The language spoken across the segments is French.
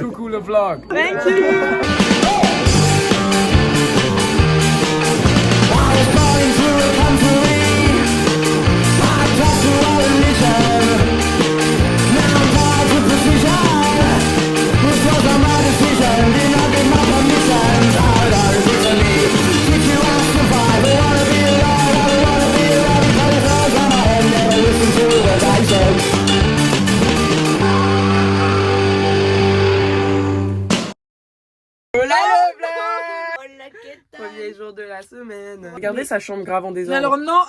Coucou le vlog. Thank you. Premier jour de la semaine. Regardez sa chambre grave en désordre. Alors non,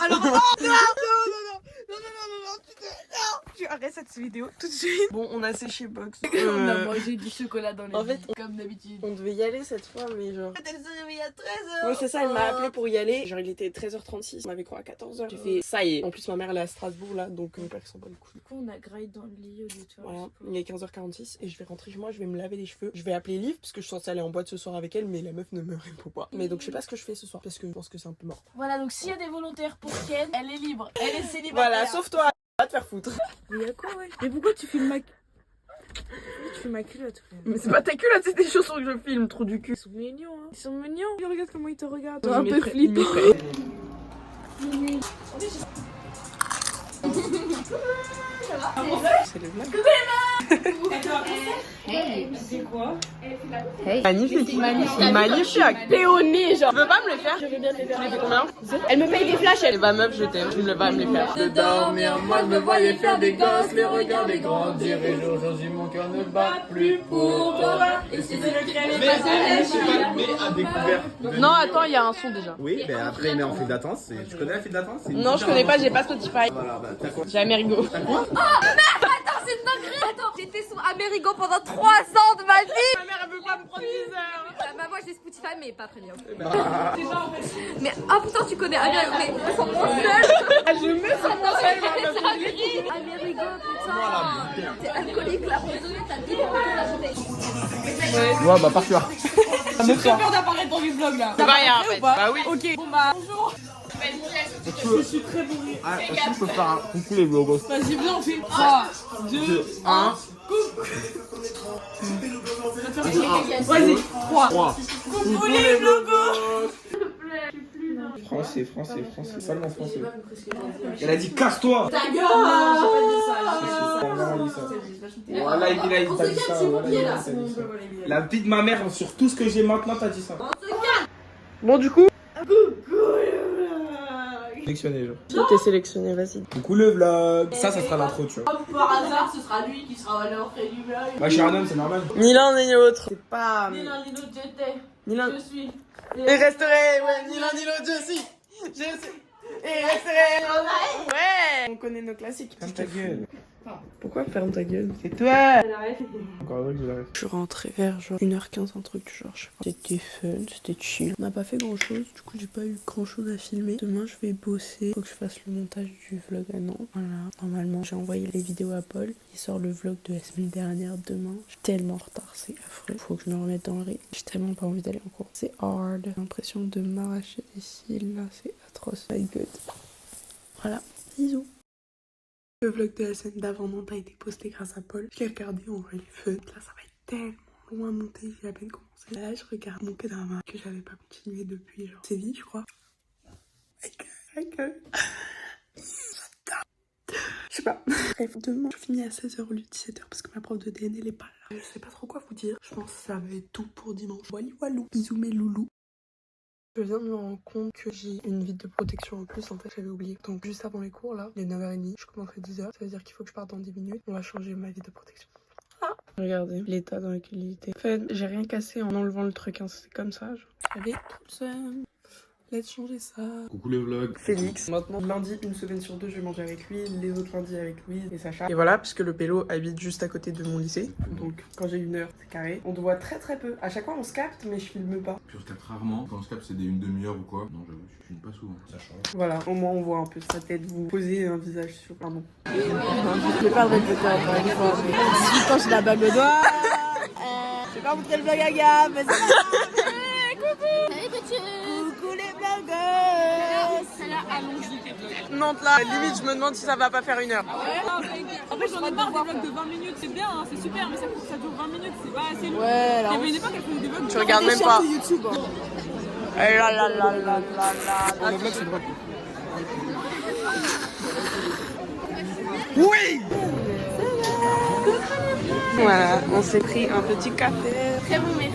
tu arrêtes cette vidéo tout de suite. Bon, on a séché box. On a mangé du chocolat dans les En fait, comme d'habitude. on devait y aller cette fois, mais genre... Elle s'est réveillée à 13h. Ouais, c'est ça, elle m'a appelé pour y aller. Genre, il était 13h36, on avait quoi à 14h. J'ai fait, ça y est. En plus, ma mère, elle est à Strasbourg, là, donc mon père, ils sont pas le coup. Du coup, on a graillé dans le lit au lieu de faire Voilà, il est 15h46 et je vais rentrer chez moi, je vais me laver les cheveux. Je vais appeler Liv parce que je suis censée aller en boîte ce soir avec elle, mais la meuf ne me répond pas. Mais donc, je sais pas ce que je fais ce soir parce que je pense que c'est un peu mort. Voilà, donc s'il y a des volontaires pour Ken, elle est libre. Elle est célibataire. Voilà, sauf toi, va te faire foutre. Mais y'a quoi, ouais? Mais pourquoi tu filmes ma... Tu fais ma culotte, frère. Mais c'est pas ta culotte, c'est des chaussons que je filme, trop du cul. Ils sont mignons, hein. Ils sont mignons. Regarde comment ils te regardent. Il Un peu m'effraie, flippant. il m'effraie. C'est le vlog. Magnifique. Magnifique. Péoné, genre. Tu veux pas me le faire? Je veux bien te le faire. Tu fais combien? Elle me paye des flashs, elle. Bah meuf, je t'aime. Tu me vas me les faire. De dormir, moi je me voyais faire des gosses, les regarder grandir. Et aujourd'hui mon cœur ne bat plus pour toi. Et si c'est le créer les Mais à découvert. Non, attends, il y a un son déjà. Oui, mais après il met en file d'attente. Tu connais la file d'attente? Non, je connais pas, j'ai pas Spotify. Voilà, bah t'as quoi? J'ai Amerigo. T'as quoi? Attends, c'est une dinguerie. Attends, j'étais sous Amerigo pendant 3 ans de ma vie. Ma mère, elle veut pas me prendre 10 heures. Bah moi j'ai Spotify mais pas très bien. Mais ah putain tu connais Amerigo, mais ils sont mon seul. Je me sens pas seule. Amerigo putain. T'es alcoolique là, désolé t'as débordé la bouteille. Ouais, bah pars-toi. J'ai très peur d'apparaître dans les vlogs là. C'est pas rien en fait. Bah oui. Ok, bon bah bonjour. Je suis très bourré. Ah, est-ce que je peux faire un coucou les vloggos? Vas-y, viens, on fait 3, 2, 1. vas-y, 3. 3. Coucou les vlogos. Français, seulement français. Elle a dit casse-toi. Ta gueule. Voilà, il a dit ça. La vie de ma mère, sur tout ce que j'ai maintenant, t'as dit ça. Bon, du coup. Sélectionné, genre. T'es sélectionné, vas-y. Coucou le vlog. Ça sera l'intro, tu vois. Par hasard, ce sera lui qui sera à l'entrée du vlog. Bah, je suis un homme, c'est normal. Ni l'un ni l'autre. C'est pas. Ni l'un ni l'autre, j'étais. Ni l'un. Je suis. Et resterai, ouais, ni l'un ni l'autre, je suis. Je suis. Et resterai. Ouais. On connaît nos classiques. Ferme ta gueule. Pourquoi ferme ta gueule? C'est toi. Encore heureux que je l'arrête. Je suis rentrée vers genre 1h15, un truc du genre, je sais pas. C'était fun, c'était chill. On n'a pas fait grand chose, du coup j'ai pas eu grand chose à filmer. Demain je vais bosser, faut que je fasse le montage du vlog à Nantes. Voilà, normalement j'ai envoyé les vidéos à Paul. Il sort le vlog de la semaine dernière demain. Je suis tellement en retard, c'est affreux. Faut que je me remette dans le rythme. J'ai tellement pas envie d'aller en cours. C'est hard. J'ai l'impression de m'arracher des cils là, c'est atroce. My god. Voilà, bisous. Le vlog de la semaine d'avant Nantes a été posté grâce à Paul. Je l'ai regardé en vrai, fun. Là, ça va être tellement loin à monter, j'ai à peine commencé. Là, je regarde mon K-drama que j'avais pas continué depuis genre Séville, je crois. Je sais pas. Bref, demain, je finis à 16h au lieu de 17h parce que ma prof de DN elle est pas là. Je sais pas trop quoi vous dire. Je pense que ça va être tout pour dimanche. Wally walou. Bisous mes loulous. Je viens de me rendre compte que j'ai une vitre de protection en plus, en fait j'avais oublié. Donc juste avant les cours là, il est 9h30, je commence à 10h, ça veut dire qu'il faut que je parte dans 10 minutes. On va changer ma vitre de protection. Ah. Regardez l'état dans lequel il était. En fait, j'ai rien cassé en enlevant le truc, hein. C'est comme ça. J'avais trop le seum. Let's changer ça. Coucou le vlog. Félix. Maintenant, lundi, une semaine sur deux, je vais manger avec lui. Les autres lundis avec Louise et Sacha. Et voilà, puisque le pélo habite juste à côté de mon lycée. Donc, quand j'ai 1 heure, c'est carré. On te voit très très peu. À chaque fois, on se capte, mais je filme pas. Puis on se capte rarement. Quand on se capte, c'est une demi-heure ou quoi. Non, j'avoue, je filme pas souvent. Ça change. Voilà, au moins on voit un peu sa tête. Vous posez un visage sur un nom. Je ne vais pas le répéter encore une fois. 18 ans, j'ai la bague au doigt. Je vais pas montrer le vlog à Gab, mais c'est pas grave. Coucou. Salut petit. Coucou les blogueuses. C'est là, allons-y. Nantes là, limite je me demande si ça va pas faire 1 heure. En fait, j'en ai marre des vlogs de 20 minutes, c'est bien, hein, c'est super, mais ça dure 20 minutes, c'est pas assez long. Ouais, Il y là. avait une époque, elle faisait des vlogs. Tu regardes même pas. YouTube. Hein. Eh là là là là là là. Le vlog, c'est drôle. Voilà, on s'est pris un petit café. Très bon mérite.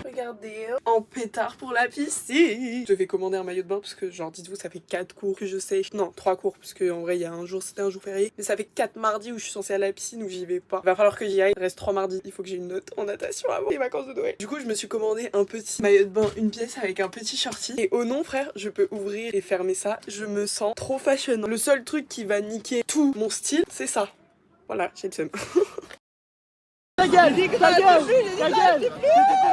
Regardez, en pétard pour la piscine. Je vais commander un maillot de bain parce que genre dites-vous ça fait 4 cours que je sais. Non, 3 cours parce que en vrai il y a un jour c'était un jour férié. Mais ça fait 4 mardis où je suis censée aller à la piscine où j'y vais pas. Il va falloir que j'y aille. Il reste 3 mardis. Il faut que j'ai une note en natation avant les vacances de Noël. Du coup je me suis commandé un petit maillot de bain, une pièce avec un petit shorty. Et oh non frère, je peux ouvrir et fermer ça. Je me sens trop fashion. Le seul truc qui va niquer tout mon style, c'est ça. Voilà, j'ai le seum. Ta gueule, ta gueule, ta gueule.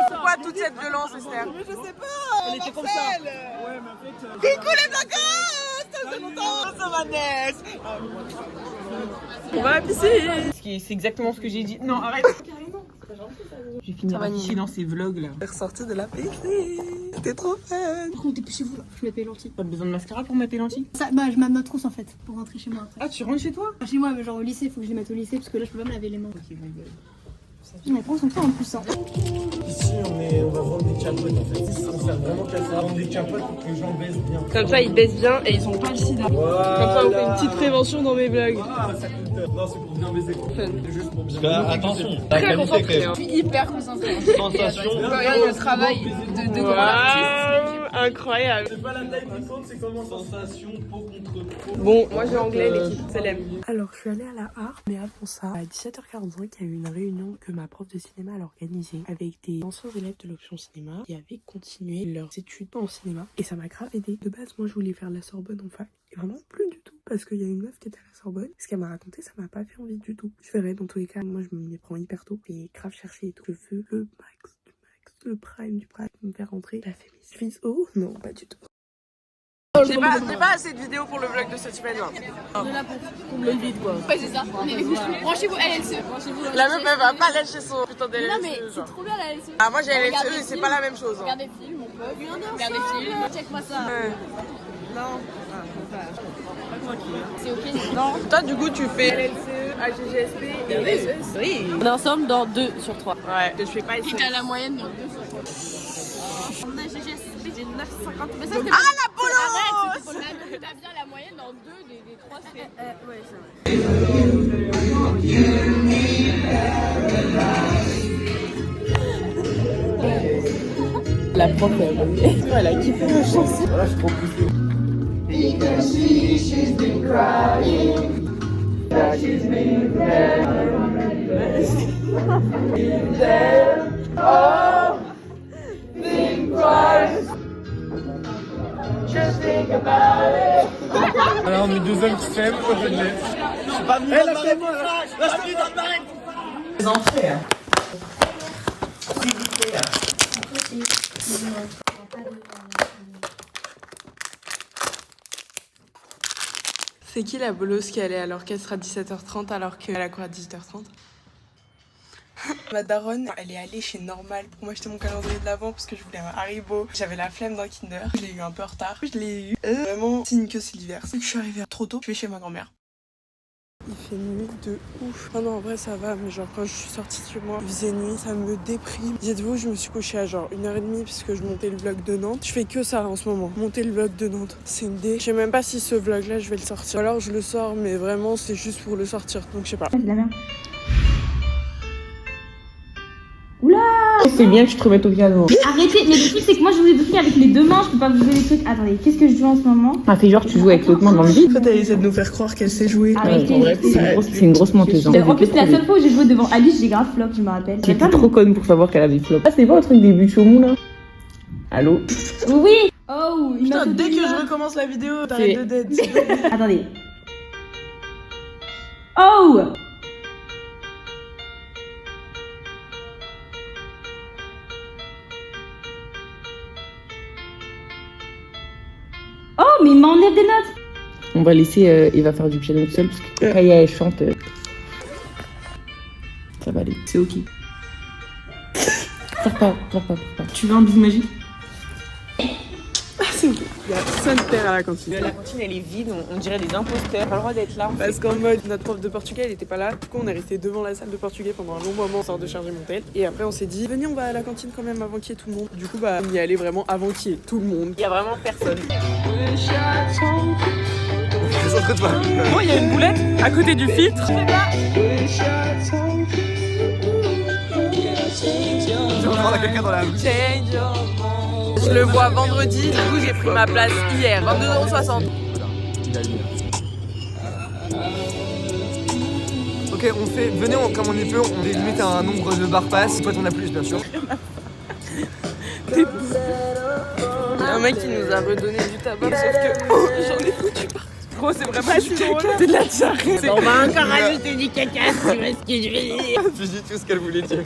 Pourquoi toute cette violence, Esther? Mais je sais pas. Elle était comme ça. Ouais, mais en fait. Coucou les blogueuses. Ça fait longtemps. Ça va naître. On va à la piscine. C'est exactement ce que j'ai dit. Non, arrête. J'ai fini Ça va ici dans ces vlogs là. Je suis ressortie de la piscine. C'était trop fun. Par contre, t'es plus chez vous là, je mets mes lentilles. Pas besoin de mascara pour mettre tes lentilles? Ça, bah, je mets ma trousse en fait, pour rentrer chez moi après. Ah, tu rentres chez toi? Chez moi, mais genre au lycée, faut que je les mette au lycée parce que là, je peux pas me laver les mains. Mais prends son temps en plus. Hein. Ici, on va vendre des capotes en fait. Ici, on sert vraiment qu'à ça. Vendre des capotes pour que les gens baissent bien. Comme ça, ils baissent bien et ils ont pas le sida. Voilà. Comme ça, on fait une petite prévention dans mes vlogs. Ah, ça coûte. Non, c'est pour bien baiser. C'est juste pour bien. Attention, la Très qualité concentrée. quand même. Je suis hyper concentrée. Sensation. Regarde le travail de grands artistes. Incroyable. C'est pas la taille qui compte, c'est comment sensation, peau contre peau. Bon, moi j'ai anglais, l'équipe célèbre. Alors, je suis allée à la Harpe, mais avant ça, à 17h45, il y a eu une réunion que ma prof de cinéma a organisée avec des anciens élèves de l'option cinéma qui avaient continué leurs études en cinéma. Et ça m'a grave aidé. De base, moi je voulais faire la Sorbonne en fac. Et vraiment plus du tout, parce qu'il y a une meuf qui était à la Sorbonne. Ce qu'elle m'a raconté, ça m'a pas fait envie du tout. Je verrai dans tous les cas, moi je me prends hyper tôt. Et grave chercher et tout. Je veux le max du max, le prime du prime, me faire rentrer. La fait mes fils. Oh non, pas du tout. J'ai pas assez de vidéos pour le vlog de cette semaine là. On est là pour combler le vide quoi. Ouais, c'est ça. Branchez-vous LLCE. La meuf elle va pas lâcher son putain de Non, mais LLCE, c'est genre. trop bien la LLCE. Ah moi j'ai Regarde LLCE des et c'est films. pas la même chose. Hein. Regarde des films, mon pote. Regarde des films. Check-moi ça. Non. C'est ok. Non. Toi du coup tu fais LLCE, AGGSP et SES. Oui. On est ensemble dans 2 sur 3. Ouais. Je fais pas SES. T'as la moyenne dans 2 sur 3. On a GGSP, j'ai 9,50. Mais ça, c'est Ah la polo. arrête, c'est pas la même. T'as bien la moyenne dans 2 des 3 c'est. Ouais, c'est vrai. La prof, elle a kiffé la chanson. Voilà, je suis trop poussé. Alors, on est 2 hommes qui s'aiment, moi je l'ai. Je suis pas venu dans le marais. Là, je suis dans le marais. Les entrées, hein. S'il vous plaît. C'est qui la bolosse qui allait à l'orchestre à 17h30 alors qu'elle a quoi à 18h30? Ma daronne, elle est allée chez Normal pour m'acheter mon calendrier de l'avant parce que je voulais un Haribo. J'avais la flemme d'un Kinder. Je l'ai eu un peu en retard. Je l'ai eu. Vraiment, signe que c'est l'hiver. C'est que je suis arrivée trop tôt. Je vais chez ma grand-mère. Il fait nuit de ouf. Oh non, en vrai, ça va. Mais genre, quand je suis sortie de chez moi, il faisait nuit. Ça me déprime. Dites-vous, je me suis couchée à genre 1h30 puisque je montais le vlog de Nantes. Je fais que ça en ce moment. Monter le vlog de Nantes. C'est une dé. Je sais même pas si ce vlog-là, je vais le sortir. Ou alors, je le sors, mais vraiment, c'est juste pour le sortir. Donc, je sais pas. C'est bien que je te remette au piano. Arrêtez, mais le truc c'est que moi je joue des trucs avec les 2 mains, je peux pas bouger les trucs. Attendez, qu'est-ce que je joue en ce moment? Ah, fais genre tu joues avec l'autre main dans le vide. En fait, elle essaie de nous faire croire qu'elle sait jouer. Arrêtez, C'est une grosse menteuse. Hein. En plus, la seule fois où j'ai joué devant Alice, j'ai grave flop, je me rappelle. J'étais trop conne pour savoir qu'elle avait flop. Ah, c'est pas un truc des buts au mou là? Allô? Oui! Oh, il m'a Putain, fait dès que bizarre. je recommence la vidéo, t'arrêtes de dead. Attendez. Oh! Oh, mais il m'enlève des notes! On va laisser Eva faire du piano seule parce que Kaya elle chante. Ça va aller, c'est ok. Pleure pas. Tu veux un bisou magique? Il y a 5 terres à la cantine. La cantine elle est vide, on dirait des imposteurs. Pas le droit d'être là. Parce qu'en mode, notre prof de portugais, elle était pas là. Du coup, on est resté devant la salle de portugais pendant un long moment, sans de charger mon tel. Et après, on s'est dit, venez, on va à la cantine quand même avant qu'il y ait tout le monde. Du coup, bah, on y allait vraiment avant qu'il y ait tout le monde. Il y a vraiment personne. Bon, il y a une boulette à côté du filtre. Je le vois vendredi, du coup j'ai pris ma place hier, 22,60 €. Ok, on fait, venez, comme on est peu, on limite à un nombre de bar pass. Soit on a plus, bien sûr. Il y a un mec qui nous a redonné du tabac, sauf que j'en ai foutu partout. Gros, c'est vraiment du caca. C'est de la diarrhée. On va encore rajouter du caca, si tu vois ce que je veux dire. J'ai dit tout ce qu'elle voulait dire.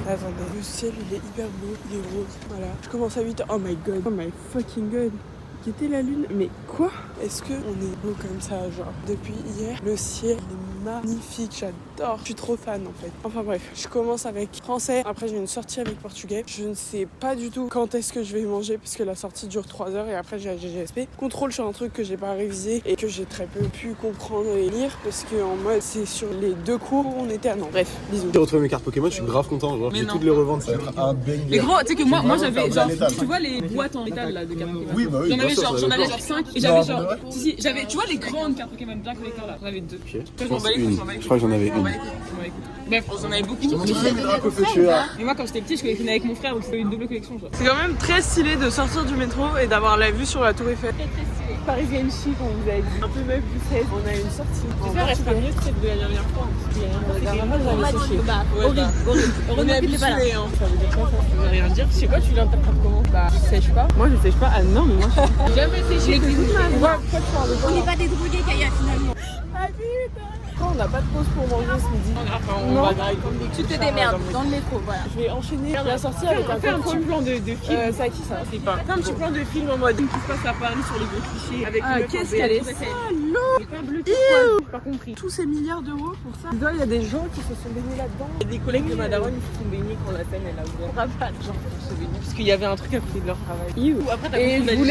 Attendez, le ciel il est hyper beau, il est rose, voilà. Je commence à 8h, oh my god, oh my fucking god. Qui était la lune? Mais quoi? Est-ce que on est beau comme ça, genre? Depuis hier, le ciel est magnifique, j'adore. Je suis trop fan en fait. Enfin bref, je commence avec français, après j'ai une sortie avec portugais. Je ne sais pas du tout quand est-ce que je vais manger parce que la sortie dure 3 heures et après j'ai la GGSP. Contrôle sur un truc que j'ai pas révisé et que j'ai très peu pu comprendre et lire parce que en mode c'est sur les 2 cours où on était à Nantes. Bref, bisous. J'ai retrouvé mes cartes Pokémon, je suis grave content. Genre, je vais toutes les revendre, ça va être un banger. Mais gros, tu sais que moi j'avais genre, tu vois les boîtes en métal là de cartes Pokémon. Oui, bah oui, J'en avais genre 5 et j'avais genre. Si, j'avais, tu vois les grandes cartes Pokémon bien collector là, j'en avais 2. Je crois que j'en avais une. Bref, j'en avais beaucoup. Mais moi quand j'étais petit, je collectionnais avec mon frère donc c'était une double collection. C'est quand même très stylé de sortir du métro et d'avoir la vue sur la Tour Eiffel. Très stylé. Parisienne chic, on vous avait dit. Un peu meuf du 16, on a une sortie. J'espère qu'elle sera mieux que de la dernière fois. La dernière fois, j'avais séché. Horrible. On est habitué, hein. Ça veut dire quoi ça? Ça veut rien dire. Je sais pas, tu l'interprètes comment? Bah, je sèche pas. Moi, je sèche pas. Ah non, mais moi, je jamais séché. On n'est pas des drogués, Kaya, finalement. on n'a pas de pause pour manger ce midi. On va drive comme des Tu te démerdes dans le métro, voilà. Je vais enchaîner la sortie avec un petit plan de film. C'est à qui ça? C'est pas. Un petit plan de film en mode Qui se passe à Paris sur les gros clichés avec ah, qu'est-ce qu'elle est salaud. Pas bleu, j'ai pas compris. tous ces milliards d'euros pour ça. Il y a des gens qui se sont baignés là-dedans. Il y a des collègues de ma daronne qui se sont baignés quand la scène elle a ouvert. Genre pour se baigner. Parce qu'il y avait un truc à côté de leur travail. Après, et je vous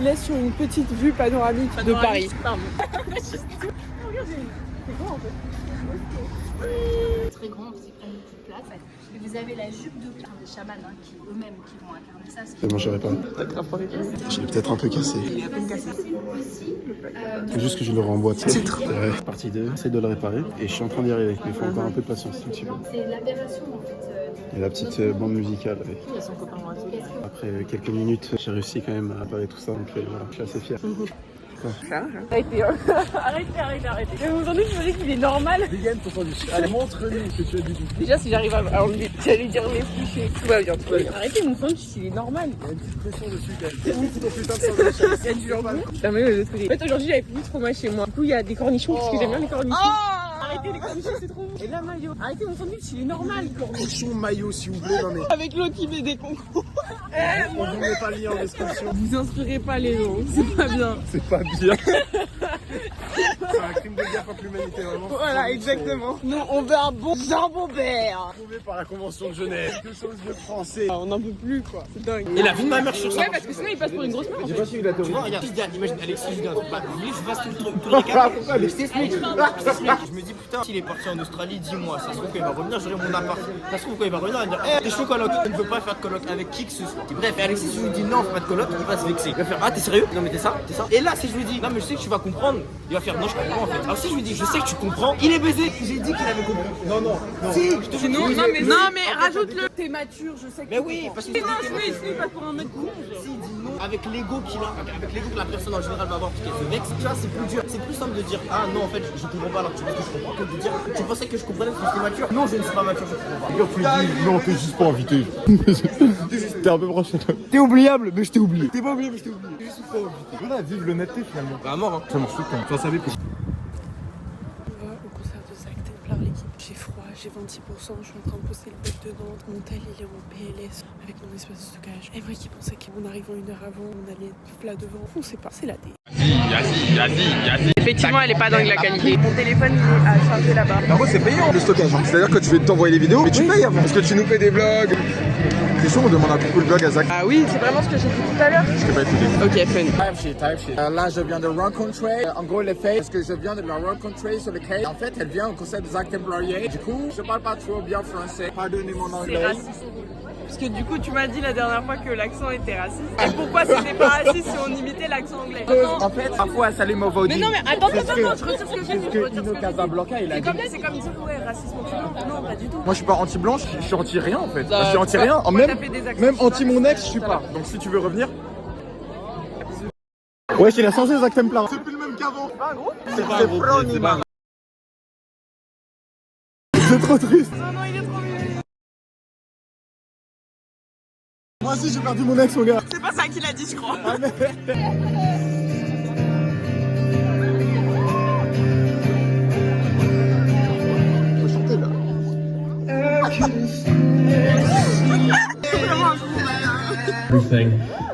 laisse sur une petite vue panoramique de Paris. Pardon. C'est quoi en fait? Très grand, c'est prend beaucoup de place. Et vous avez la jupe de des chamans qui eux-mêmes qui vont incarner ça. Je mangerai pas. Je l'ai peut-être un peu cassé. Il est à peine cassé. C'est juste que je le renvoie. Titre. Ouais. Partie 2, j'essaie de le réparer et je suis en train d'y arriver. Mais il faut encore un peu de patience, un petit peu. C'est l'aberration en fait. Et la petite bande musicale avec. Il y a son copain Moitié. Après quelques minutes, j'ai réussi quand même à réparer tout ça. Donc voilà, je suis assez fier. Arrêtez. Mais aujourd'hui, je me dis qu'il est normal. Dégaine ton sandwich. Allez, montre-lui ce que tu as dit. Déjà, si j'arrive à enlever, j'allais dire les clichés. Tout va bien. Arrêtez mon sandwich, il est normal. Il y a une petite pression dessus quand même. C'est ouf ton putain de sandwich. Il y a du jambon. Non, mais le truc. En fait, aujourd'hui, j'avais plus de fromage chez moi. Du coup, il y a des cornichons parce que j'aime bien les cornichons. Arrêtez les cornichons, c'est trop bon. Et là, maillot. Arrêtez mon sandwich, il est normal. Cornichon maillot, s'il vous plaît. Non, mais Avec l'autre qui met des concours. on vous met pas le lien en description. Vous inspirez pas les gens, c'est pas bien. C'est pas bien. C'est un crime de guerre contre l'humanité, vraiment. Voilà, exactement. Nous, on veut un bon jambon vert. Approuvé par la Convention de Genève. Quelque chose de français. On n'en peut plus, quoi. C'est dingue. Et la vie de ma mère sur ça. Ouais, parce que sinon il passe pour une grosse merde. J'ai pas suivi la théorie. Tu vois, regarde, imagine Alexis, je viens, bah, vous voulez que je fasse tout le récap. Mais je t'explique. Je me dis, putain, s'il est parti en Australie, dis-moi, ça se trouve quand il va revenir, j'aurai mon appart. Ça se trouve quand il va revenir, il va dire, t'es chaud coloc, je ne veux pas faire de coloc avec qui que ce soit. Bref, et Alexis, si je lui dis non, fais pas de coloc, il va se vexer. Il va faire, ah, t'es sérieux? Non, mais t'es ça. Et là, si je lui dis, non, mais je sais que tu vas comprendre, il va faire, non, je comprends en fait. Alors si je lui dis, je sais que tu comprends, il est baisé. J'ai dit qu'il avait compris. Non. Si, je te jure. Non, mais rajoute-le. T'es mature, je sais que. Mais oui, parce que Non, il passe pour un mec con. s'il dit non, avec l'ego qu'il a, avec l'ego que la personne en général va avoir parce qu'elle se vexe, tu vois, c'est plus dur. C'est plus simple de dire, ah non, en fait, je comprends pas alors que tu penses que je comprends, que de dire, tu pensais que je comprenais parce que j'étais mature. Non, je ne suis pas mature, je comprends pas. Tu dis, non, t'es juste pas invité. T'es un peu proche. T'es oubliable, mais je t'ai oublié. T'es pas oublié, mais je t'ai oublié. T'es juste pas invité. Voilà, vive l'honnêteté finalement. Bah, mort, hein. Ça marche tout le temps. Tu en savais que. On va au concert de Zach Templar, l'équipe. J'ai froid, j'ai 26%, je suis en train de poster le bloc de Nantes. Mon tel, il est en PLS avec mon espace de stockage. Et moi qui pensais qu'en arrivant 1 heure avant, on allait être plat devant. On sait pas, c'est la D. Effectivement, elle est pas dingue la qualité. Mon téléphone il est à charger là-bas. En gros, c'est payant le stockage. Hein. C'est-à-dire que tu veux t'envoyer les vidéos, mais tu payes avant. Parce que tu nous fais des vlogs. C'est sûr, on demande un coucou le vlog à Zach. Ah oui, c'est vraiment ce que j'ai dit tout à l'heure. Je t'ai pas écouté. Ok, fun. Là, je viens de rencontrer, en gros, les filles, parce que je viens de la rencontrer sur le quai. En fait, elle vient au concert de Zach Templarier. Du coup, je parle pas trop bien français. Pardonnez mon anglais. Parce que du coup, tu m'as dit la dernière fois que l'accent était raciste. Et pourquoi c'était pas raciste si on imitait l'accent anglais? En fait, parfois, ça les mauvais. Mais non, mais attends, je retire ce que j'ai dit. C'est Ino Casablanca, il a dit. C'est comme dire, ouais, racisme anti-blanc. Non, pas du tout. Moi, je suis pas anti-blanche, je suis anti-rien en fait. Je suis anti-rien. Même anti mon ex, je suis pas. Donc, si tu veux revenir. Ouais, il a changé Zach Templar. C'est plus le même qu'avant. C'est pas un groupe. C'est pas un groupe, c'est pas un groupe. C'est trop triste. Non, non, il est trop mignon. Moi aussi, j'ai perdu mon ex, mon gars. C'est pas ça qu'il a dit, je crois. Ah, mais... Faut chanter là. Everything.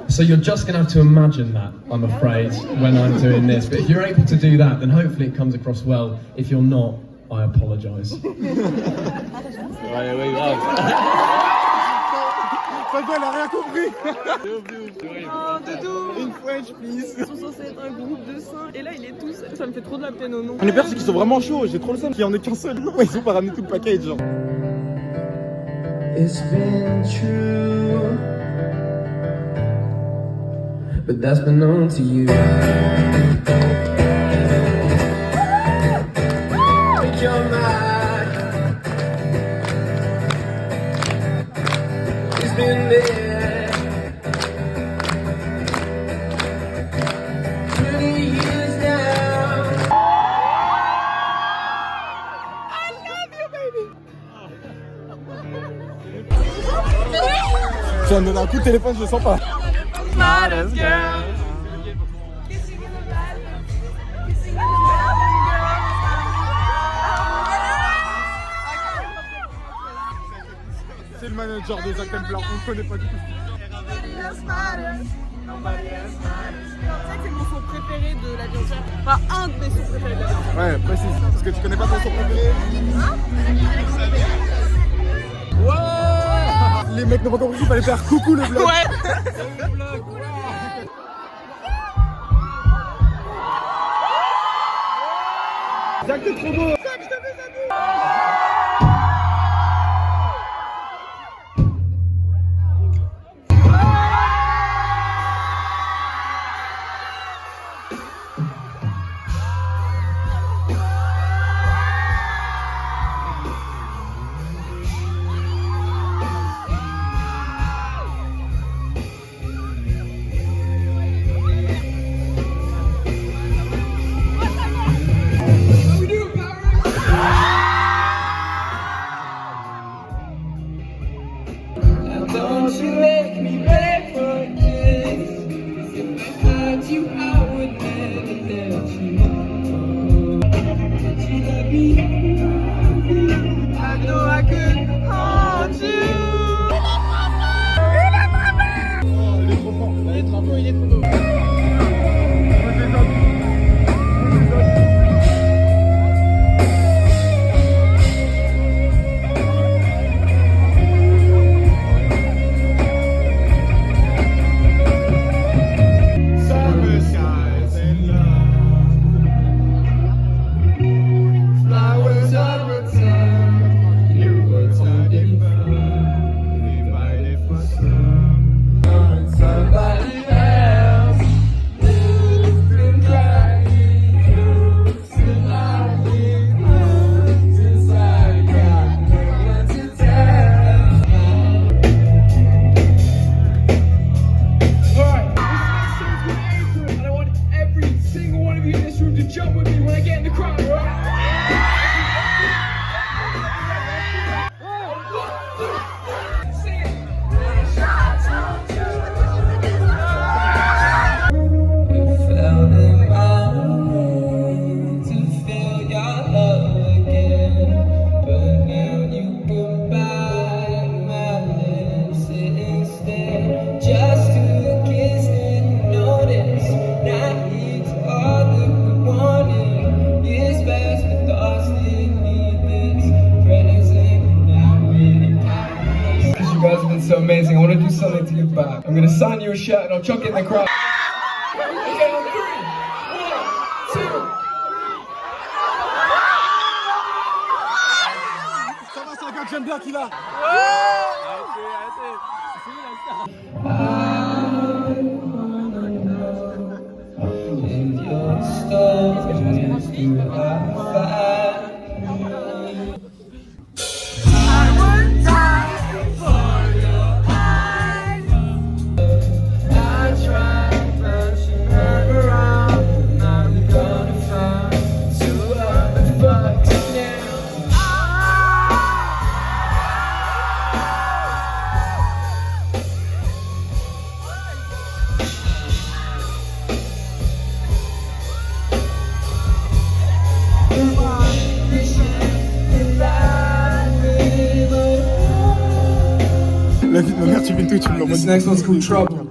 So you're just gonna have to imagine that, I'm afraid, when I'm doing this. But if you're able to do that, then hopefully it comes across well. If you're not, I apologise. Fabien, elle a rien compris. Oh, Doudou. Une French, please. Ils sont censés être un groupe de saints. Et là, il est tout seul. Ça me fait trop de la peine au nom. Les pères, c'est qu'ils sont vraiment chauds. J'ai trop le seum qu'il y en ait qu'un seul. Ouais, ils ont pas ramené tout le package, genre. It's been true, but that's been known to you. You're mine. It's been there 20 years now. I love you, baby. Je viens de donner un coup de téléphone, je le sens pas. Smartest girl. C'est le manager de Zach Templar, on le connaît pas du tout. C'est mon son préféré de la Beyoncé. Enfin, un de mes sons préférés de la Beyoncé. Ouais, précise. Parce que tu connais pas ton son préféré. Ouais. Les mecs n'ont pas compris qu'il fallait faire coucou le vlog. Ouais. Zach, t'es trop beau. Zach, je te fais Don't you make me ready for this. If I had you, I would never let you go. But you let me. I know I could hold you. Il est trop fort. Il est trop beau, il est trop beau. Just to kiss and notice that it's all do something to get back. I'm gonna sign you a shirt and I'll chuck it in the crowd. Okay, on 3, 1, 2. Ça va, c'est un gars que j'aime bien qui l'a. La vie de ma mère, tu viens tout, tu me l'envoies. This next one's called Trouble.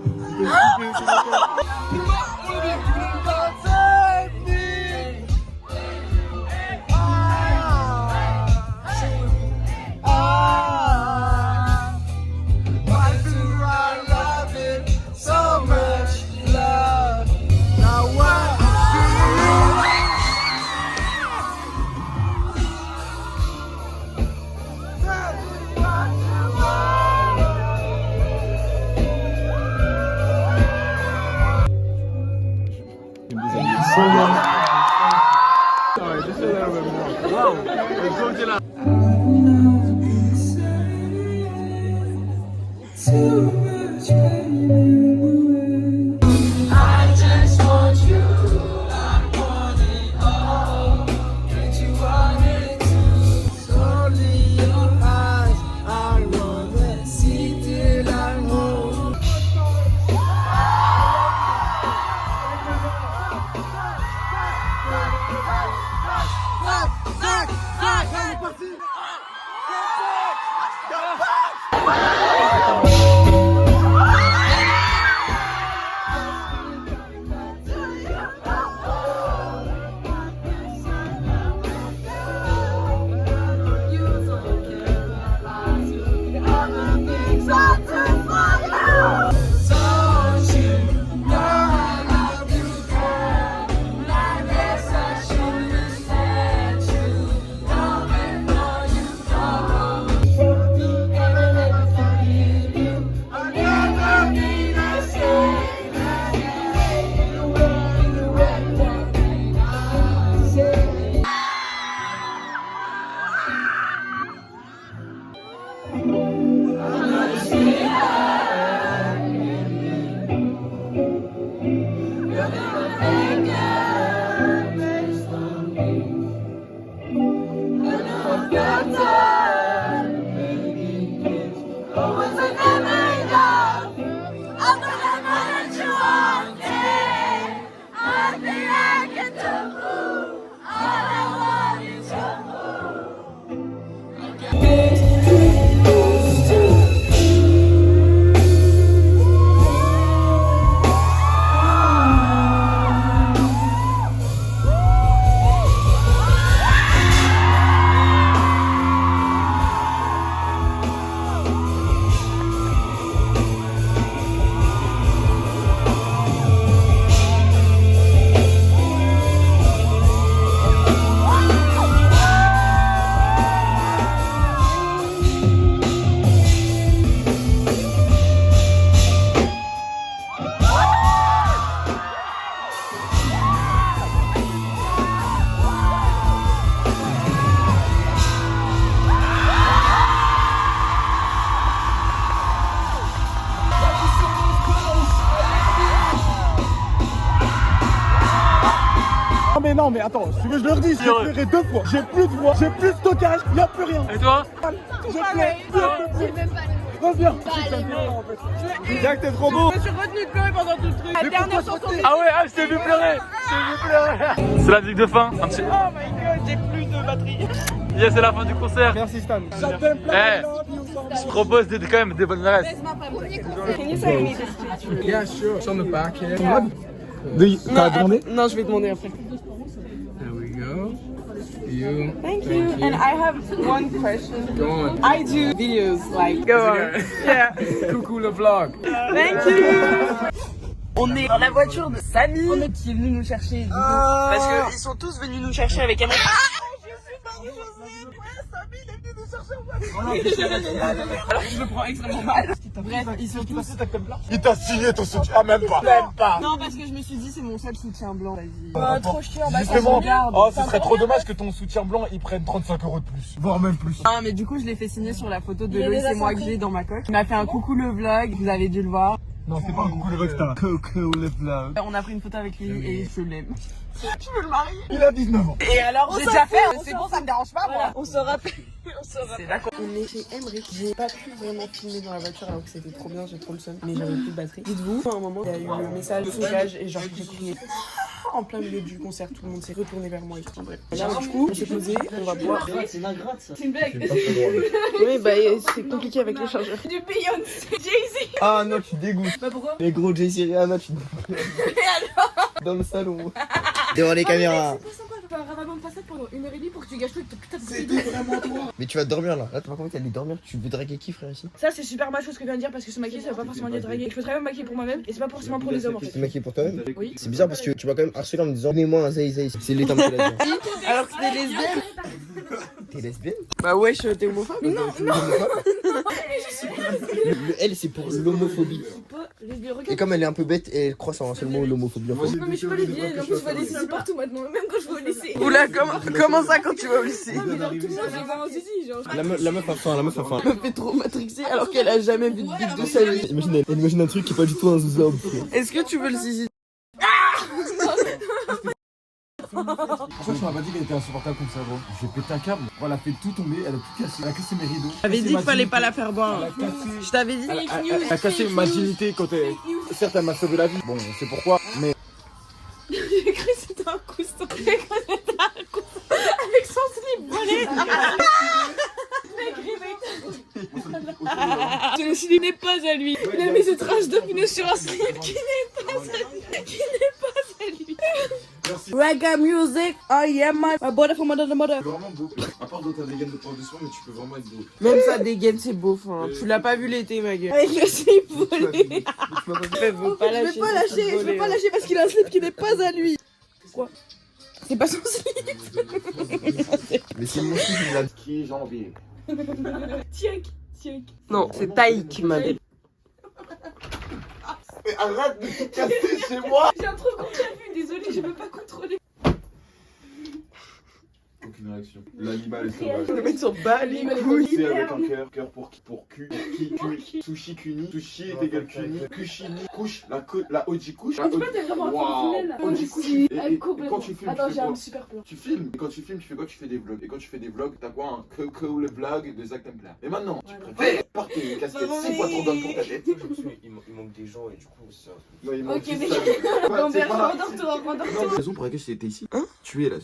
Non mais attends, si tu veux je leur dis, j'ai pleuré 2 fois. J'ai plus de voix, j'ai plus de stockage, y'a plus rien. Et toi? Reviens. Jacques, t'es trop beau. Je me suis retenu de pleurer pendant tout le truc. La dernière chanson. Ah ouais, je t'ai vu pleurer. C'est la musique de fin. Oh my god, j'ai plus de batterie. Yes, c'est la fin du concert. Merci Stan. Je propose quand même des bonnes restes. Can you say me this? Yeah, sure. It's on the back here. T'as demandé? Non, je vais demander après. There we go. you. Thank you. And I have one question. Go on. I do videos like. Go on. Yeah. Coucou le vlog. Thank you. On est dans la voiture de Samy qui est venu nous chercher du coup, parce qu'ils sont tous venus nous chercher avec un mec. Alors je le prends extrêmement mal. Bref, ils sont tous. Il t'a signé ton soutien. Ah, même pas. Même pas. Non, parce que je me suis dit c'est mon seul soutien blanc. Vas-y. Trop chiant. Bah, Justement, oh, ce serait trop dommage que ton soutien blanc il prenne 35 € de plus, voire même plus. Ah, mais du coup je l'ai fait signer sur la photo de Loïs et moi que j'ai dans ma coque. Il m'a fait un coucou le vlog, vous avez dû le voir. Non, c'est pas un coucou le vlog, c'est un coucou le vlog. On a pris une photo avec lui et je l'aime. Tu veux le marier? Il a 19 ans. Et alors j'ai déjà fait, c'est bon, ça me dérange pas moi. On se rappelle. C'est d'accord. On est chez Emmerich. J'ai pas pu vraiment filmer dans la voiture alors que c'était trop bien, j'ai trop le seum. Mais j'avais plus de batterie. Dites-vous, à un moment, il y a eu le message de sauvetage et genre j'ai crié en plein milieu du concert. Tout le monde s'est retourné vers moi et tout. Bref. Là, du coup, on s'est posé, on va boire. C'est une ingrate ça. C'est une blague. Oui, bah c'est compliqué avec les chargeurs. Du Beyoncé, Jay-Z. Ah non, tu dégoûtes. Bah pourquoi? Les gros Jay-Z Rihanna, tu dans le salon. Devant les caméras. C'est pas sympa, je peux avoir un rabat de façade pendant 1h30 pour que tu gâches tout putain de C'était vraiment toi. Mais tu vas dormir là. Là, tu vas comment aller dormir? Tu veux draguer qui, frère, ici? Ça, c'est super macho ce que je viens de dire parce que se maquiller, ça va pas forcément dire draguer. Je peux très bien me maquiller pour moi-même et c'est pas forcément pour les hommes en Tu fait. t'es maquillé pour toi-même? Oui. C'est bizarre parce que tu m'as quand même harcelé en me disant donnez-moi un zay zay. C'est l'état que tu l'as dit. Alors que t'es lesbienne. T'es lesbienne? Bah wesh, t'es homophobe. Non, non. Le L c'est pour l'homophobie. Et comme elle est un peu bête, elle croit sur un seul mot, l'homophobie. En fait. Non mais je suis pas lesbienne, en plus je vois des zizi partout maintenant, même quand je vais au lycée. Oula, comment ça quand tu vas au lycée? Ah mais genre tout le monde je vois un zizi, genre. La meuf a faim, la meuf a faim. Elle me fait trop matrixer alors qu'elle a jamais vu de bite de sa vie. Imagine un truc qui est pas du tout un zozob. Est-ce que tu veux le zizi? Pourquoi tu m'as pas dit qu'elle était insupportable comme ça, gros? J'ai pété un câble. Elle a fait tout tomber, elle a tout cassé. Elle a cassé mes rideaux. J'avais dit qu'il fallait pas la faire boire. Je t'avais dit. Elle a cassé ma dignité quand elle. Certes, elle m'a sauvé la vie. Bon, c'est pourquoi, mais. J'ai cru que c'était un coussin. J'ai cru que c'était un coussin avec son slip volé. Le slip n'est pas à lui. Il a mis cette trace de pneu sur un slip qui n'est pas à lui. Qui n'est pas à lui. Reggae music, I am my brother from another mother. C'est vraiment beau. À part dans ta dégaine de prof de soin, mais tu peux vraiment être beau. Même sa dégaine, c'est beau. Hein. Tu l'as pas vu l'été, ma gueule. Avec le slip volé. Je veux pas lâcher. Je vais pas lâcher parce qu'il a un slip qui n'est pas à lui. Quoi? C'est pas son slip. Mais c'est mon slip, il a Qui janvier. Tiens. Non, c'est Taï qui m'a dit. Mais arrête de te casser chez moi! J'ai un trop court vu, désolé, je peux pas contrôler. Aucune réaction. L'animal est sauvage. Le mec s'en bat les couilles. C'est avec un cœur, cœur pour Q, sushi kuni, sushi est égal kuni, kushini, couche, la oji couche, la Pourquoi t'es vraiment Waouh. un là? Oji couche. Et quand tu filmes, Attends, tu j'ai fais un quoi? super plan. Tu filmes, et quand tu filmes, tu fais quoi? Tu fais des vlogs. Et quand tu fais des vlogs, t'as quoi? Un que le vlog de Zach Templar. Et maintenant, tu préfères porter une casquette 6 fois trop d'hommes pour ta tête. Il manque des gens et du coup ça. Non, il manque Ok, juste mais ça. rendors-toi. La raison pour laquelle j'étais ici, tu es là.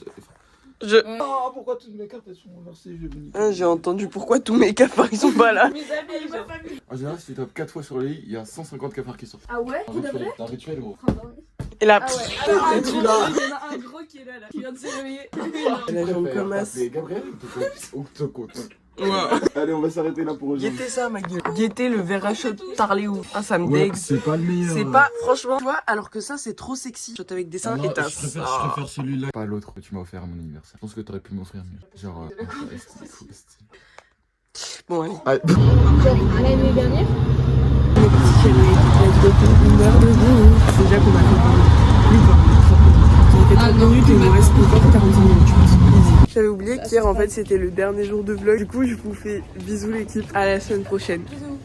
Oh, pourquoi toutes mes cartes elles sont renversées? j'ai entendu pourquoi tous mes cafards ils sont pas là. Mes amis, ma famille. En général, si tu tapes 4 fois sur le lit, il y a 150 cafards qui sortent. Ah ouais? C'est un rituel, gros. Et là, Ah ouais. Alors, un gros, il y en a un gros qui est là, qui vient de se réveiller. la jambe comme as. C'est Gabriel ou te compte? Allez, on va s'arrêter là pour aujourd'hui. Guettez ça, ma gueule. Guettez le verre à shot Tarléo. Ah, ça me dégue. C'est pas le meilleur. C'est pas, franchement, tu vois, alors que ça, c'est trop sexy. Shot avec des seins et Je tasse. préfère celui-là. Pas l'autre que tu m'as offert à mon anniversaire. Je pense que t'aurais pu m'offrir mieux. Genre, Bon, allez. L'année dernière? Le petit camion qui une heure debout. Déjà qu'on a fait plus quoi. On a fait 30 minutes et il nous reste encore 45 minutes, je pense. J'avais oublié qu'hier, en fait, c'était le dernier jour de vlog. Du coup, je vous fais bisous l'équipe. À la semaine prochaine. Bisous.